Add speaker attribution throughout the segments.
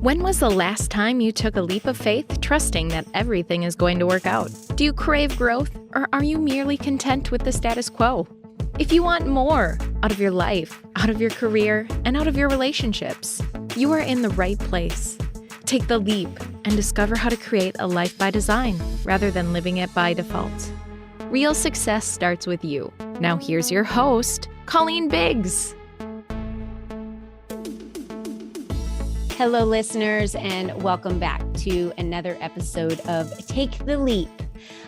Speaker 1: When was the last time you took a leap of faith, trusting that everything is going to work out? Do you crave growth, or are you merely content with the status quo? If you want more out of your life, out of your career, and out of your relationships, you are in the right place. Take the leap and discover how to create a life by design rather than living it by default. Real success starts with you. Now here's your host, Colleen Biggs.
Speaker 2: Hello, listeners, and welcome back to another episode of Take the Leap.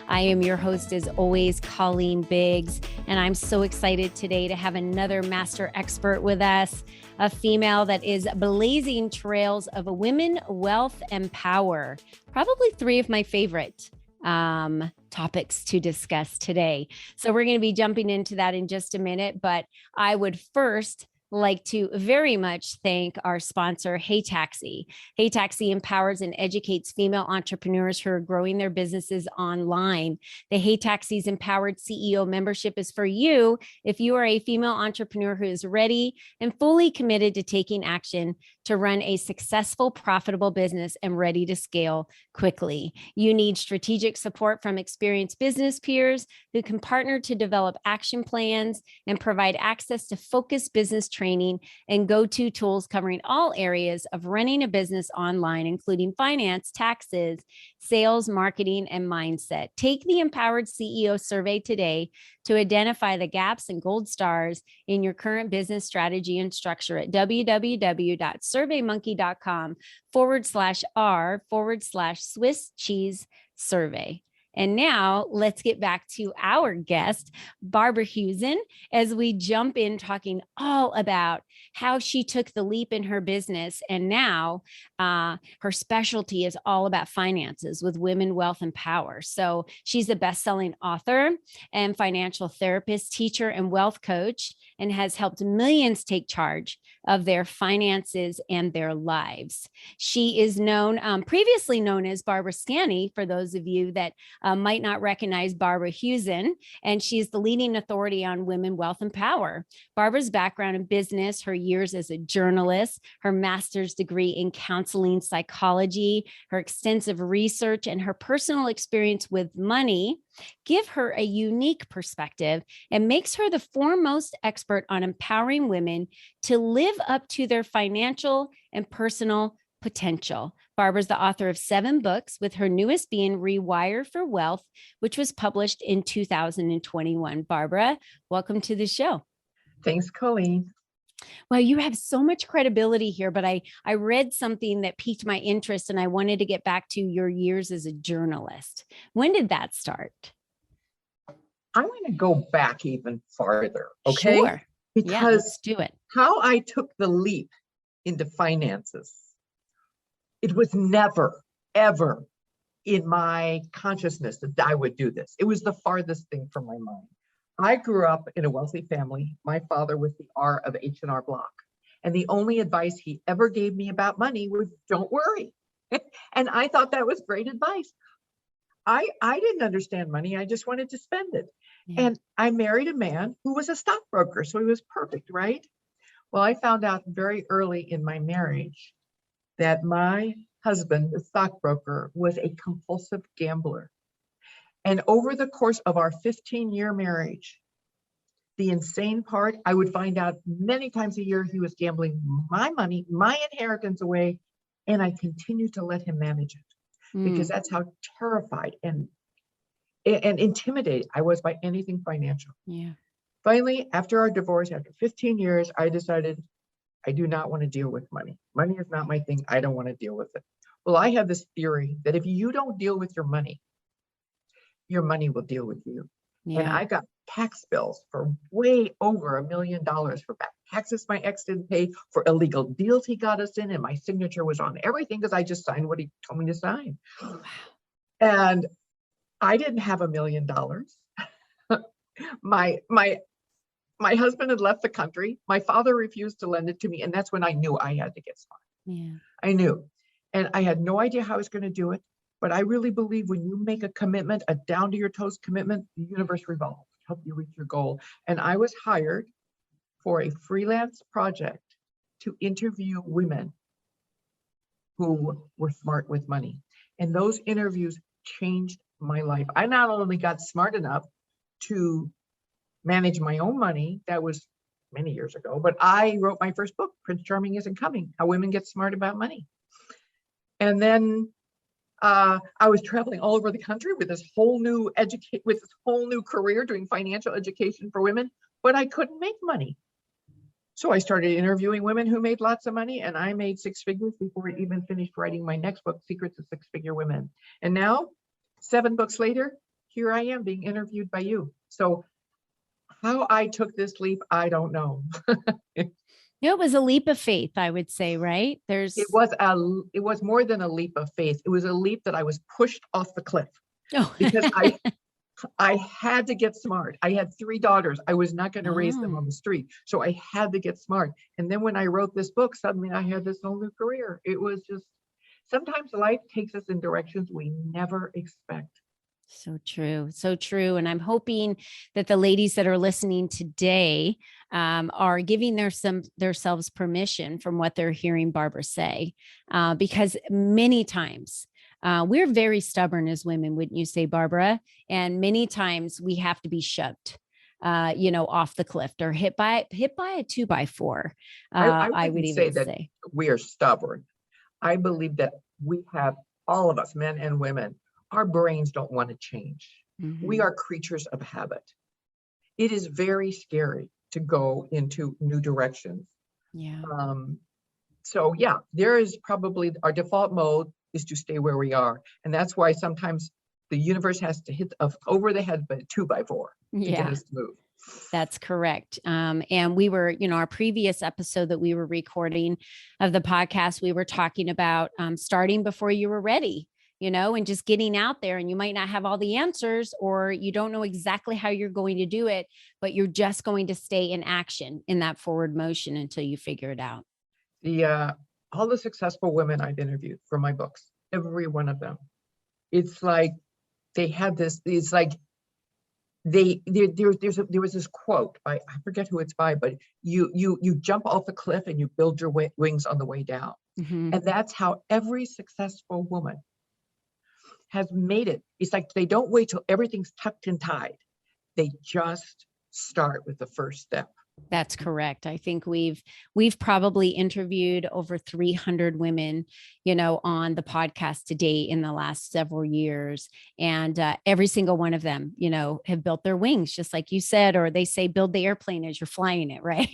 Speaker 2: I am your host, as always, Colleen Biggs, and I'm so excited today to have another master expert with us, a female that is blazing trails of women, wealth, and power. Probably three of my favorite topics to discuss today. So we're going to be jumping into that in just a minute, but I would first like to very much thank our sponsor, Hey Taxi. Hey Taxi empowers and educates female entrepreneurs who are growing their businesses online. The Hey Taxi's Empowered CEO membership is for you if you are a female entrepreneur who is ready and fully committed to taking action to run a successful, profitable business and ready to scale quickly. You need strategic support from experienced business peers who can partner to develop action plans and provide access to focused business training and go-to tools covering all areas of running a business online, including finance, taxes, sales, marketing, and mindset. Take the Empowered CEO survey today to identify the gaps and gold stars in your current business strategy and structure at www.surveymonkey.com/r/Swiss cheese survey. And now let's get back to our guest, Barbara Husen, as we jump in talking all about how she took the leap in her business. And now her specialty is all about finances with women, wealth, and power. So she's a best-selling author and financial therapist, teacher, and wealth coach, and has helped millions take charge of their finances and their lives. She is previously known as Barbara Scanny, for those of you that might not recognize Barbara Husen, and she's the leading authority on women, wealth, and power. Barbara's background in business, her years as a journalist, her master's degree in counseling psychology, her extensive research, and her personal experience with money give her a unique perspective and makes her the foremost expert on empowering women to live up to their financial and personal potential. Barbara's the author of 7 books, with her newest being Rewire for Wealth, which was published in 2021. Barbara, welcome to the show.
Speaker 3: Thanks, Colleen.
Speaker 2: Well, you have so much credibility here, but I read something that piqued my interest, and I wanted to get back to your years as a journalist. When did that start?
Speaker 3: I'm going to go back even farther, okay?
Speaker 2: Sure.
Speaker 3: Because
Speaker 2: yeah, let's do it.
Speaker 3: How I took the leap into finances, it was never, ever in my consciousness that I would do this. It was the farthest thing from my mind. I grew up in a wealthy family. My father was the R of H&R Block. And the only advice he ever gave me about money was, don't worry. And I thought that was great advice. I didn't understand money. I just wanted to spend it. Yeah. And I married a man who was a stockbroker. So he was perfect, right? Well, I found out very early in my marriage that my husband, the stockbroker, was a compulsive gambler. And over the course of our 15-year marriage, the insane part, I would find out many times a year he was gambling my money, my inheritance away, and I continued to let him manage it because that's how terrified and intimidated I was by anything financial.
Speaker 2: Yeah.
Speaker 3: Finally, after our divorce, after 15 years, I decided I do not want to deal with money. Money is not my thing. I don't want to deal with it. Well, I have this theory that if you don't deal with your money will deal with you. Yeah. And I got tax bills for way over $1 million for back taxes my ex didn't pay, for illegal deals he got us in, and my signature was on everything because I just signed what he told me to sign. Wow. And I didn't have $1 million. My husband had left the country. My father refused to lend it to me, and that's when I knew I had to get smart.
Speaker 2: Yeah.
Speaker 3: I knew, and I had no idea how I was going to do it. But I really believe when you make a commitment, a down to your toes commitment, the universe revolves to help you reach your goal. And I was hired for a freelance project to interview women who were smart with money. And those interviews changed my life. I not only got smart enough to manage my own money, that was many years ago, but I wrote my first book, Prince Charming Isn't Coming, How Women Get Smart About Money. And then I was traveling all over the country with this whole new career doing financial education for women, but I couldn't make money. So I started interviewing women who made lots of money, and I made six figures before I even finished writing my next book, Secrets of Six-Figure Women. And now, 7 books later, here I am being interviewed by you. So how I took this leap, I don't know.
Speaker 2: It was a leap of faith, I would say, right?
Speaker 3: It was more than a leap of faith. It was a leap that I was pushed off the cliff because I had to get smart. I had 3 daughters. I was not going to raise them on the street. So I had to get smart. And then when I wrote this book, suddenly I had this whole new career. It was just, sometimes life takes us in directions we never expect.
Speaker 2: So true. So true. And I'm hoping that the ladies that are listening today are giving themselves permission from what they're hearing Barbara say, because many times we're very stubborn as women, wouldn't you say, Barbara? And many times we have to be shoved, off the cliff or hit by a 2x4. I would even say
Speaker 3: we are stubborn. I believe that we have, all of us, men and women, our brains don't want to change. Mm-hmm. We are creatures of habit. It is very scary to go into new directions.
Speaker 2: Yeah.
Speaker 3: So yeah, there is probably our default mode is to stay where we are. And that's why sometimes the universe has to hit us over the head, but 2x4 to get us to move.
Speaker 2: That's correct. And we were, our previous episode that we were recording of the podcast, we were talking about starting before you were ready, and just getting out there, and you might not have all the answers, or you don't know exactly how you're going to do it, but you're just going to stay in action in that forward motion until you figure it out.
Speaker 3: All the successful women I've interviewed for my books, every one of them, it's like they had this, it's like there was this quote by, I forget who it's by, but you jump off the cliff and you build your wings on the way down. Mm-hmm. And that's how every successful woman has made it. It's like they don't wait till everything's tucked and tied. They just start with the first step.
Speaker 2: That's correct. I think we've probably interviewed over 300 women, on the podcast today in the last several years. And every single one of them, have built their wings, just like you said, or they say, build the airplane as you're flying it, right?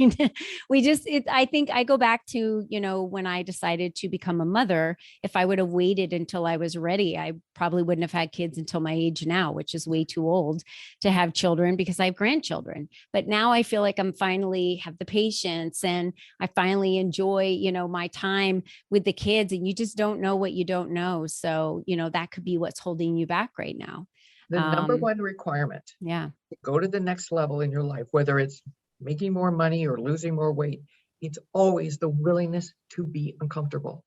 Speaker 2: I think I go back to, when I decided to become a mother. If I would have waited until I was ready, I probably wouldn't have had kids until my age now, which is way too old to have children because I have grandchildren. But now I feel like I'm finally have the patience, and I finally enjoy, my time with the kids, and you just don't know what you don't know. So, that could be what's holding you back right now.
Speaker 3: The number one requirement to go to the next level in your life, whether it's making more money or losing more weight, it's always the willingness to be uncomfortable.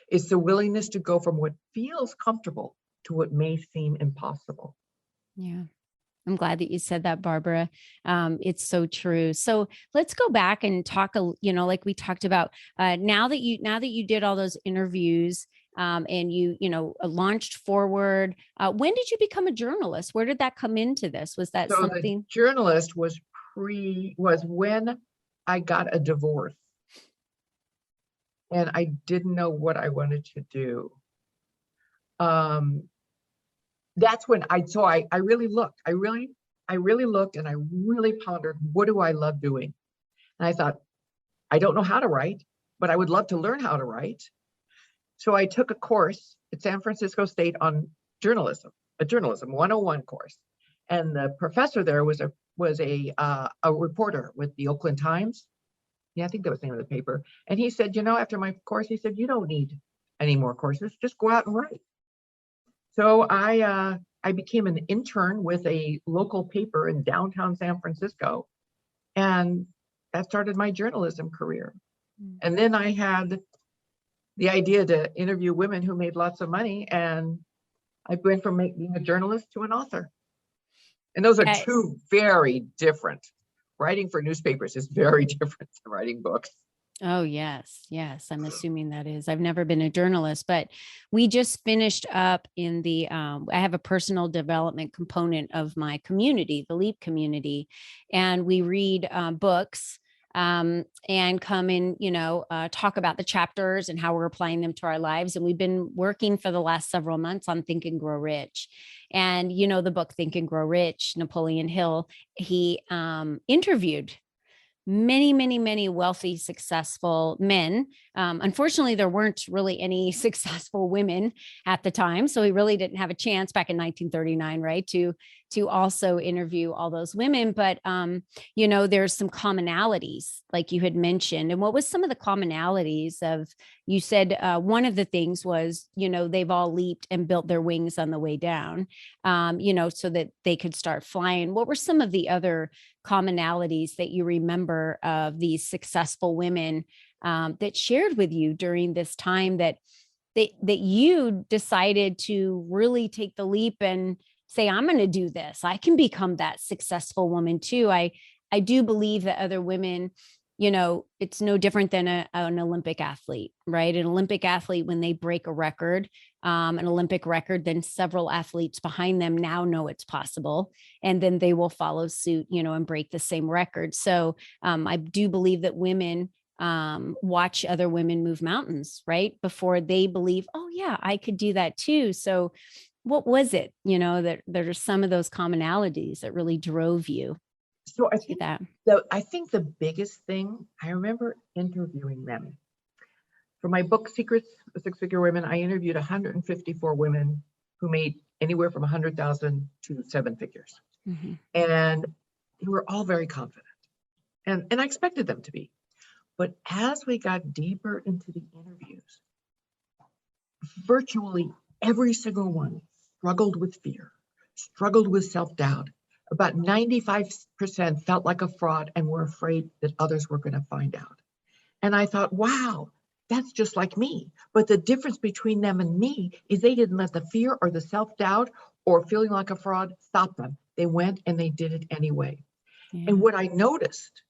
Speaker 3: It's the willingness to go from what feels comfortable to what may seem impossible.
Speaker 2: Yeah. I'm glad that you said that, Barbara. It's so true. So let's go back and talk, like we talked about, now that you did all those interviews, and you launched forward. When did you become a journalist? Where did that come into this? Was that something?
Speaker 3: The journalist was when I got a divorce, and I didn't know what I wanted to do. That's when I really looked. I really looked, and I really pondered, what do I love doing? And I thought, I don't know how to write, but I would love to learn how to write. So I took a course at San Francisco State on journalism, a journalism 101 course. And the professor there was a reporter with the Oakland Times. Yeah, I think that was the name of the paper. And he said, after my course, he said, you don't need any more courses, just go out and write. So I became an intern with a local paper in downtown San Francisco, and that started my journalism career. And then I had the idea to interview women who made lots of money, and I went from being a journalist to an author. And those are two very different. Writing for newspapers is very different than writing books.
Speaker 2: Oh, yes. Yes. I'm assuming that is. I've never been a journalist, but we just finished up in I have a personal development component of my community, the LEAP community, and we read books and come in, talk about the chapters and how we're applying them to our lives. And we've been working for the last several months on Think and Grow Rich. And, the book Think and Grow Rich, Napoleon Hill, he interviewed many, many, many wealthy, successful men. Unfortunately, there weren't really any successful women at the time. So he really didn't have a chance back in 1939, right, to also interview all those women. But, there's some commonalities, like you had mentioned. And what was some of the commonalities of, you said one of the things was, they've all leaped and built their wings on the way down, so that they could start flying. What were some of the other commonalities that you remember of these successful women that shared with you during this time that you decided to really take the leap and say, I'm going to do this. I can become that successful woman too. I do believe that other women, it's no different than an Olympic athlete, right? An Olympic athlete, when they break a record, an Olympic record, then several athletes behind them now know it's possible. And then they will follow suit, and break the same record. So I do believe that women watch other women move mountains, right? Before they believe, oh yeah, I could do that too. So what was it, that there are some of those commonalities that really drove you?
Speaker 3: So I think the biggest thing, I remember interviewing them. For my book, Secrets of Six-Figure Women, I interviewed 154 women who made anywhere from 100,000 to seven figures. Mm-hmm. And they were all very confident. And I expected them to be. But as we got deeper into the interviews, virtually every single one struggled with fear, struggled with self-doubt. About 95% felt like a fraud and were afraid that others were going to find out. And I thought, wow, that's just like me. But the difference between them and me is they didn't let the fear or the self-doubt or feeling like a fraud stop them. They went and they did it anyway. Yeah. And what I noticed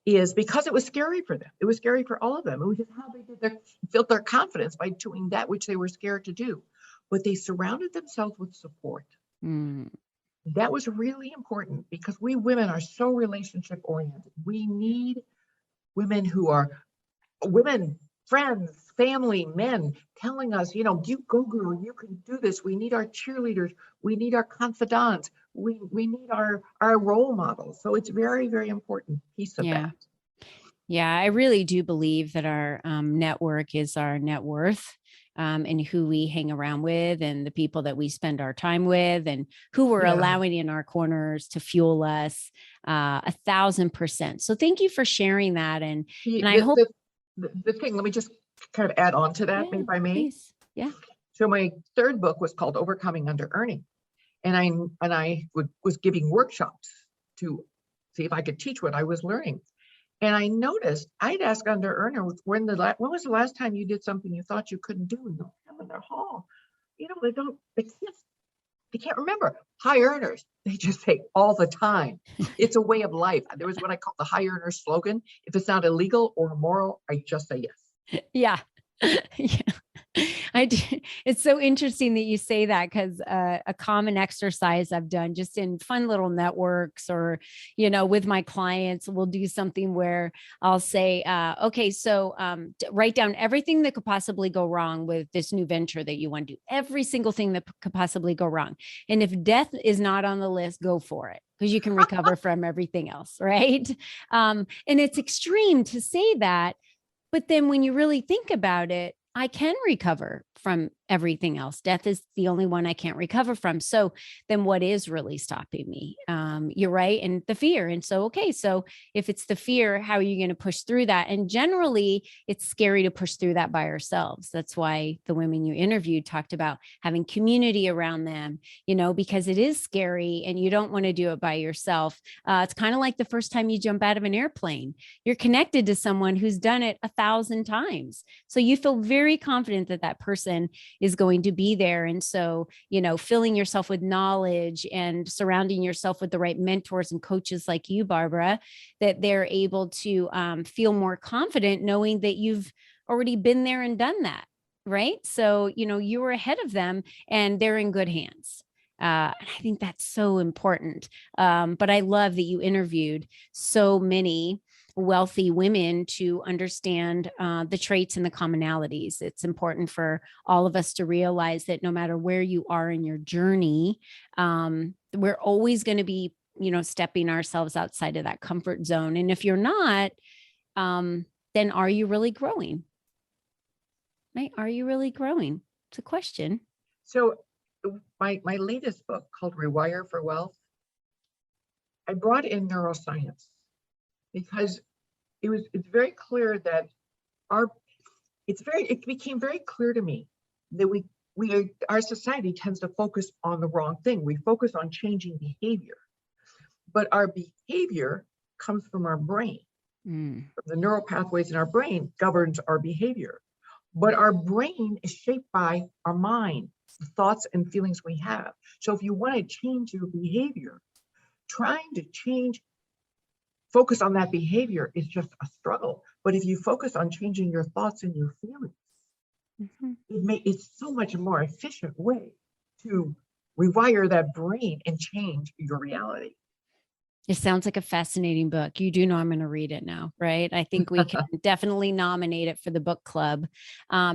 Speaker 3: is, because it was scary for them, it was scary for all of them. It was just how they built their confidence by doing that which they were scared to do. But they surrounded themselves with support. Mm. That was really important, because we women are so relationship oriented. We need women who are friends, family, men telling us, you go girl, you can do this. We need our cheerleaders. We need our confidants. We need our role models. So it's very, very important piece of that.
Speaker 2: Yeah, I really do believe that our network is our net worth. And who we hang around with and the people that we spend our time with and who we're allowing in our corners to fuel us 1,000%. So thank you for sharing that. And I hope
Speaker 3: the thing, let me just kind of add on to that, if I may.
Speaker 2: Please. Yeah.
Speaker 3: So my third book was called Overcoming Under Earning. And I was giving workshops to see if I could teach what I was learning. And I noticed I'd ask under earners, when was the last time you did something you thought you couldn't do? And they'll come in their hall. They can't remember. High earners, they just say all the time. It's a way of life. There was what I call the high earner slogan. If it's not illegal or immoral, I just say yes.
Speaker 2: Yeah. Yeah. It's so interesting that you say that, because a common exercise I've done just in fun little networks or, with my clients, we'll do something where I'll say, okay, so write down everything that could possibly go wrong with this new venture that you want to do, every single thing that could possibly go wrong. And if death is not on the list, go for it, because you can recover from everything else. Right. And it's extreme to say that. But then when you really think about it, I can recover from everything else. Death is the only one I can't recover from. So then what is really stopping me? You're right. And the fear. And so, okay, so if it's the fear, how are you going to push through that? And generally it's scary to push through that by ourselves. That's why the women you interviewed talked about having community around them, because it is scary and you don't want to do it by yourself. It's kind of like the first time you jump out of an airplane. You're connected to someone who's done it 1,000 times. So you feel very confident that person person is going to be there. And so, filling yourself with knowledge and surrounding yourself with the right mentors and coaches like you, Barbara, that they're able to feel more confident knowing that you've already been there and done that. Right. So, you were ahead of them and they're in good hands. And I think that's so important. But I love that you interviewed so many wealthy women to understand the traits and the commonalities. It's important for all of us to realize that no matter where you are in your journey, we're always going to be, stepping ourselves outside of that comfort zone. And if you're not, then are you really growing? Right? Are you really growing? It's a question.
Speaker 3: So my latest book called Rewire for Wealth, I brought in neuroscience because it's very clear that it became very clear to me that our society tends to focus on the wrong thing. We focus on changing behavior, but our behavior comes from our brain. The neural pathways in our brain governs our behavior. But our brain is shaped by our mind, the thoughts and feelings we have. So if you want to change your behavior, trying to focus on that behavior is just a struggle. But if you focus on changing your thoughts and your feelings, it's so much more efficient way to rewire that brain and change your reality.
Speaker 2: It sounds like a fascinating book. You do know I'm going to read it now, right? I think we can definitely nominate it for the book club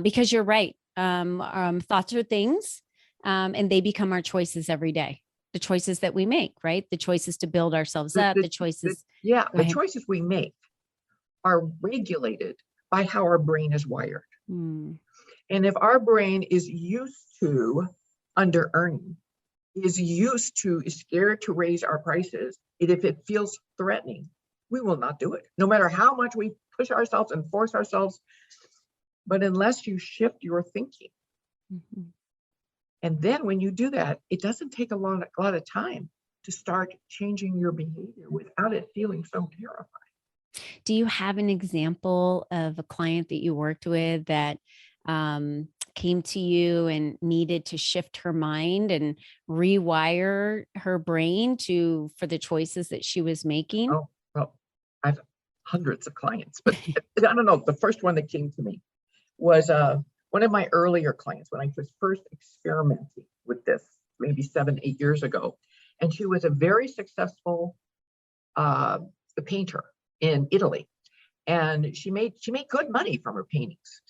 Speaker 2: because you're right. Thoughts are things and they become our choices every day. The choices that we make, right? The choices to build ourselves up, the choices.
Speaker 3: The choices we make are regulated by how our brain is wired. And if our brain is used to under earning, is scared to raise our prices, and if it feels threatening, we will not do it, no matter how much we push ourselves and force ourselves. But unless you shift your thinking, and then when you do that, it doesn't take a lot of time to start changing your behavior without it feeling so terrifying.
Speaker 2: Do you have an example of a client that you worked with that came to you and needed to shift her mind and rewire her brain for the choices that she was making?
Speaker 3: Oh, well, I've hundreds of clients, but I don't know. The first one that came to me was one of my earlier clients when I was first experimenting with this, maybe 7-8 years ago. And she was a very successful painter in Italy. And she made good money from her paintings,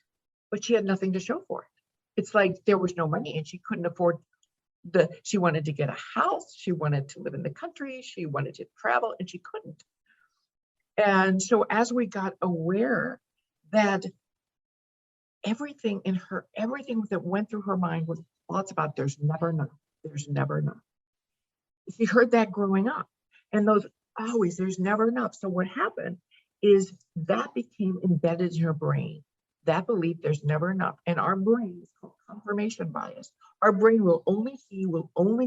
Speaker 3: but she had nothing to show for it. It's like there was no money and she couldn't afford she wanted to get a house. She wanted to live in the country. She wanted to travel and she couldn't. And so as we got aware that everything that went through her mind was thoughts about there's never enough. There's never enough. She heard that growing up and those always, there's never enough. So what happened is that became embedded in her brain. That belief there's never enough. And our brain is called confirmation bias. Our brain will only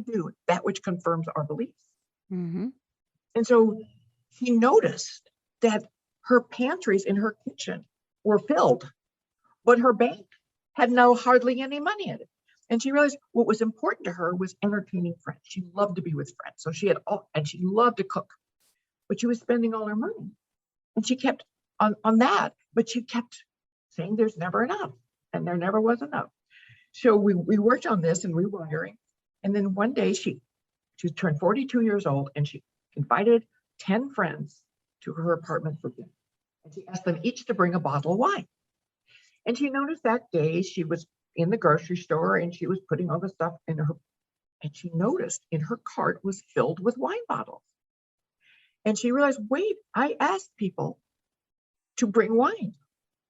Speaker 3: do that which confirms our beliefs. And so she noticed that her pantries in her kitchen were filled, but her bank had hardly any money in it. And she realized what was important to her was entertaining friends. She loved to be with friends. So she loved to cook, but she was spending all her money. And she kept on that, but she kept saying there's never enough, and there never was enough. So we worked on this and rewiring. And then one day she turned 42 years old and she invited 10 friends to her apartment for dinner. And she asked them each to bring a bottle of wine. And she noticed that day she was in the grocery store and she was putting all the stuff in her, and she noticed in her cart was filled with wine bottles. And she realized, wait, I asked people to bring wine.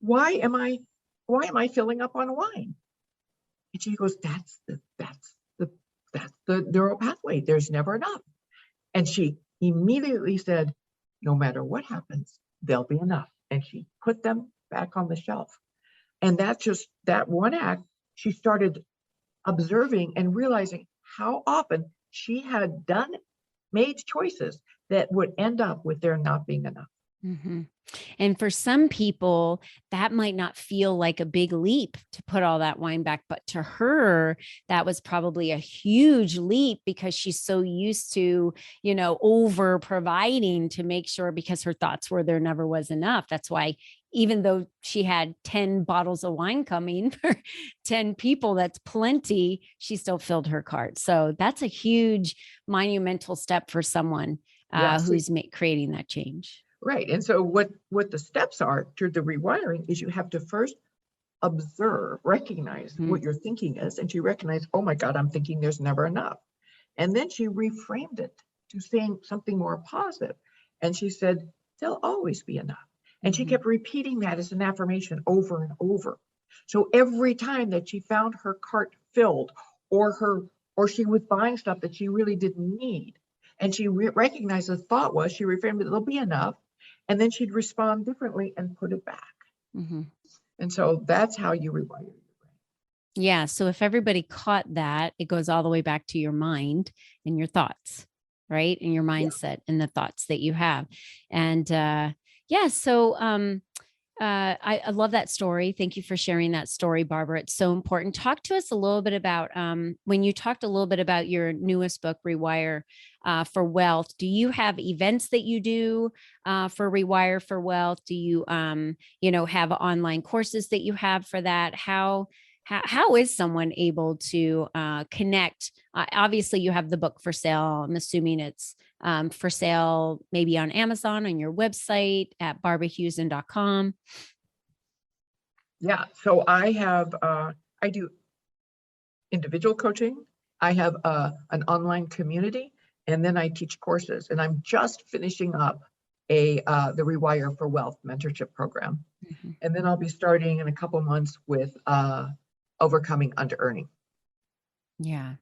Speaker 3: Why am I filling up on wine? And she goes, that's the neural pathway. There's never enough. And she immediately said, no matter what happens, there'll be enough. And she put them back on the shelf. And that one act, she started observing and realizing how often she had made choices that would end up with there not being enough.
Speaker 2: Mm-hmm. And for some people, that might not feel like a big leap to put all that wine back. But to her, that was probably a huge leap because she's so used to, over providing to make sure, because her thoughts were there never was enough. That's why, even though she had 10 bottles of wine coming for 10 people, that's plenty, she still filled her cart. So that's a huge monumental step for someone
Speaker 3: Yes.
Speaker 2: who's creating that change.
Speaker 3: Right. And so what the steps are to the rewiring is you have to first observe, recognize what your thinking is. And she recognized, oh my God, I'm thinking there's never enough. And then she reframed it to saying something more positive. And she said, there'll always be enough. And she kept repeating that as an affirmation over and over. So every time that she found her cart filled or she was buying stuff that she really didn't need, and she recognized the thought was, she reframed it, there'll be enough. And then she'd respond differently and put it back. And so that's how you rewire your brain.
Speaker 2: Yeah. So if everybody caught that, it goes all the way back to your mind and your thoughts, right? And your mindset and the thoughts that you have. And so I love that story. Thank you for sharing that story, Barbara. It's so important. Talk to us a little bit about when you talked a little bit about your newest book, Rewire for Wealth. Do you have events that you do for Rewire for Wealth? Do you, have online courses that you have for that? How is someone able to connect? Obviously, you have the book for sale. I'm assuming it's for sale maybe on Amazon, on your website at barbarahusen.com.
Speaker 3: Yeah. So I do individual coaching. I have an online community, and then I teach courses. And I'm just finishing up the Rewire for Wealth mentorship program. And then I'll be starting in a couple months with overcoming under-earning.
Speaker 2: Yeah.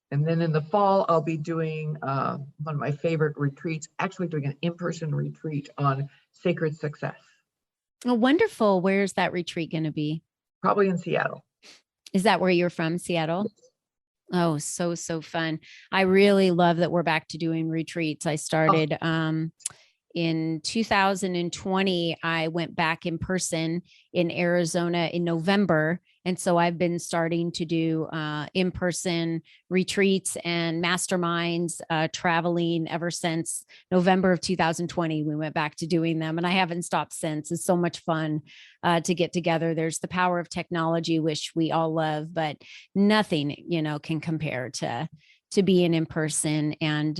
Speaker 3: And then in the fall, I'll be doing one of my favorite retreats, actually doing an in-person retreat on sacred success.
Speaker 2: Oh, wonderful. Where's that retreat going to be?
Speaker 3: Probably in Seattle.
Speaker 2: Is that where you're from, Seattle? Oh, so fun. I really love that we're back to doing retreats. I started in 2020, I went back in person in Arizona in November. And so I've been starting to do in-person retreats and masterminds, traveling ever since November of 2020. We went back to doing them, and I haven't stopped since. It's so much fun to get together. There's the power of technology, which we all love, but nothing, can compare to being in person. And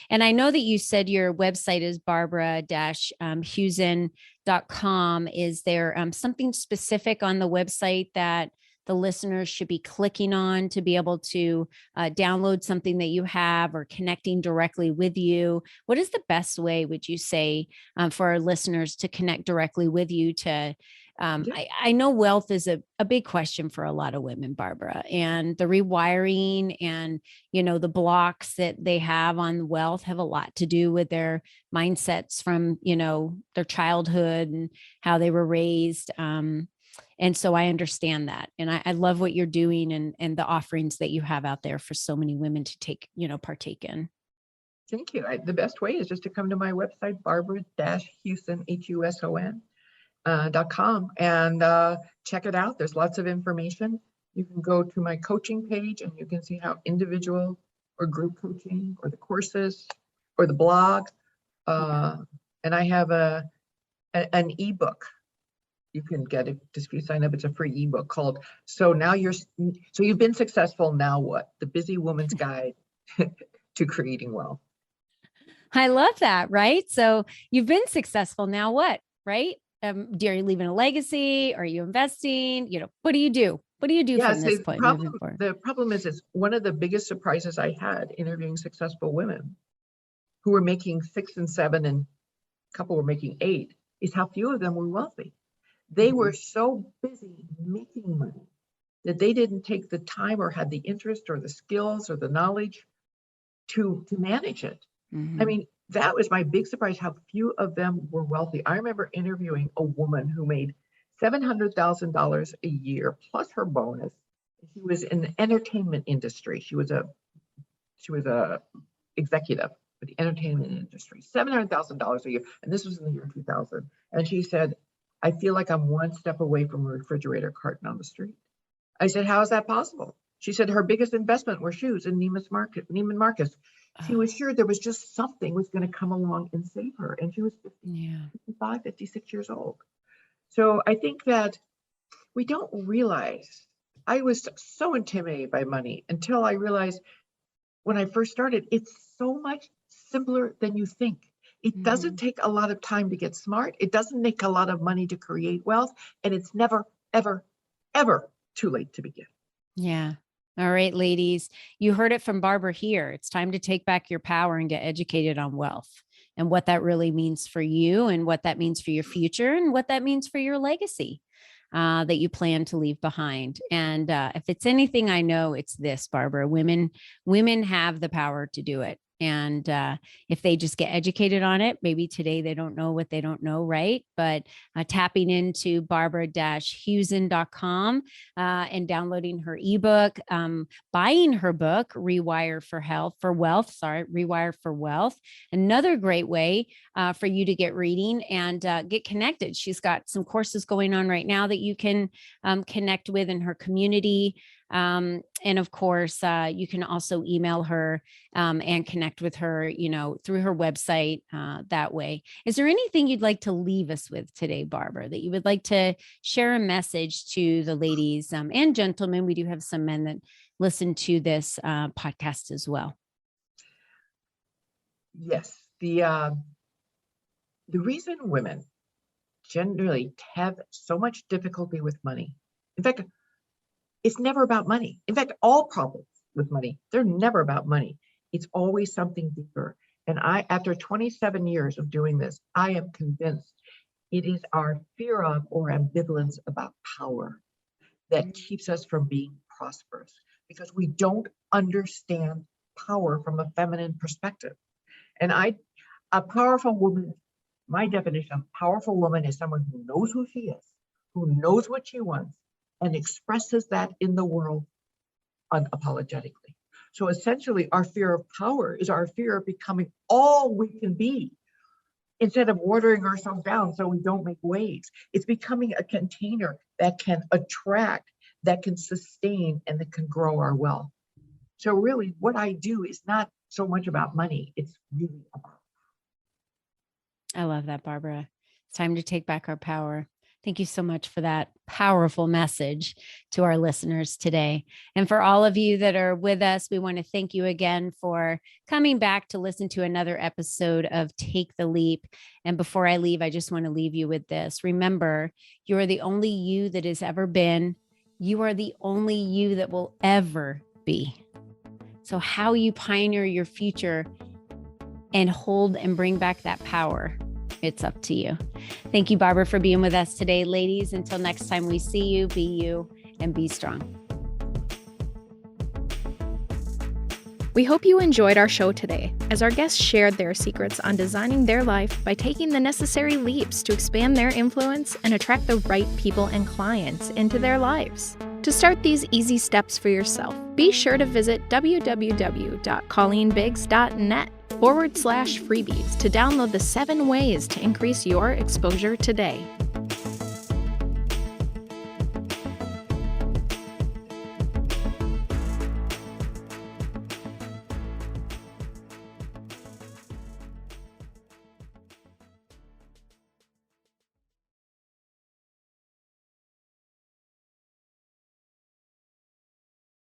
Speaker 2: I know that you said your website is barbara-husen.com. Is there something specific on the website that the listeners should be clicking on to be able to download something that you have or connecting directly with you? What is the best way, would you say, for our listeners to connect directly with you to I know wealth is a big question for a lot of women, Barbara, and the rewiring and, the blocks that they have on wealth have a lot to do with their mindsets from, their childhood and how they were raised. And so I understand that. And I love what you're doing and the offerings that you have out there for so many women to take, partake in.
Speaker 3: Thank you. The best way is just to come to my website, barbara-husen, HUSON.com, and check it out. There's lots of information. You can go to my coaching page and you can see how individual or group coaching or the courses or the blog. And I have an ebook. You can get it just if you sign up. It's a free ebook called So You've Been Successful, Now What? The Busy Woman's Guide to Creating Wealth.
Speaker 2: I love that, right? So you've been successful, now what, right? Are you leaving a legacy? Are you investing? What do you do? What do you do from this point moving forward?
Speaker 3: The problem is one of the biggest surprises I had interviewing successful women who were making 6 and 7 and a couple were making 8 is how few of them were wealthy. They were so busy making money that they didn't take the time or had the interest or the skills or the knowledge to manage it. I mean, that was my big surprise, how few of them were wealthy. I remember interviewing a woman who made $700,000 a year plus her bonus. She was in the entertainment industry. She was a executive. for the entertainment industry, $700,000 a year. And this was in the year 2000. And she said, I feel like I'm one step away from a refrigerator carton on the street. I said, how is that possible? She said her biggest investment were shoes in Neiman Marcus. She was sure there was just something was going to come along and save her. And she was 55, 56 years old. So I think that we don't realize, I was so intimidated by money until I realized when I first started, it's so much simpler than you think. It doesn't take a lot of time to get smart. It doesn't take a lot of money to create wealth. And it's never, ever, ever too late to begin.
Speaker 2: Yeah. All right, ladies, you heard it from Barbara here. It's time to take back your power and get educated on wealth and what that really means for you and what that means for your future and what that means for your legacy that you plan to leave behind. And if it's anything I know, it's this, Barbara. Women have the power to do it. And if they just get educated on it, maybe today they don't know what they don't know, right? But tapping into barbara-husen.com and downloading her ebook, buying her book, Rewire for Wealth. Another great way for you to get reading and get connected. She's got some courses going on right now that you can connect with in her community. And of course, you can also email her and connect with her, through her website that way. Is there anything you'd like to leave us with today, Barbara, that you would like to share a message to the ladies and gentlemen? We do have some men that listen to this podcast as well.
Speaker 3: Yes. The reason women generally have so much difficulty with money, in fact, it's never about money. In fact, all problems with money, they're never about money. It's always something deeper. And after 27 years of doing this, I am convinced it is our fear of or ambivalence about power that keeps us from being prosperous, because we don't understand power from a feminine perspective. And a powerful woman, my definition of powerful woman is someone who knows who she is, who knows what she wants, and expresses that in the world unapologetically. So essentially, our fear of power is our fear of becoming all we can be, instead of watering ourselves down so we don't make waves. It's becoming a container that can attract, that can sustain, and that can grow our wealth. So really, what I do is not so much about money. It's really about.
Speaker 2: I love that, Barbara. It's time to take back our power. Thank you so much for that powerful message to our listeners today. And for all of you that are with us, we want to thank you again for coming back to listen to another episode of Take the Leap. And before I leave, I just want to leave you with this. Remember, you are the only you that has ever been. You are the only you that will ever be. So how you pioneer your future and hold and bring back that power, it's up to you. Thank you, Barbara, for being with us today, ladies. Until next time we see you, be you and be strong.
Speaker 1: We hope you enjoyed our show today, as our guests shared their secrets on designing their life by taking the necessary leaps to expand their influence and attract the right people and clients into their lives. To start these easy steps for yourself, be sure to visit www.colleenbiggs.net/freebies to download the 7 ways to increase your exposure today.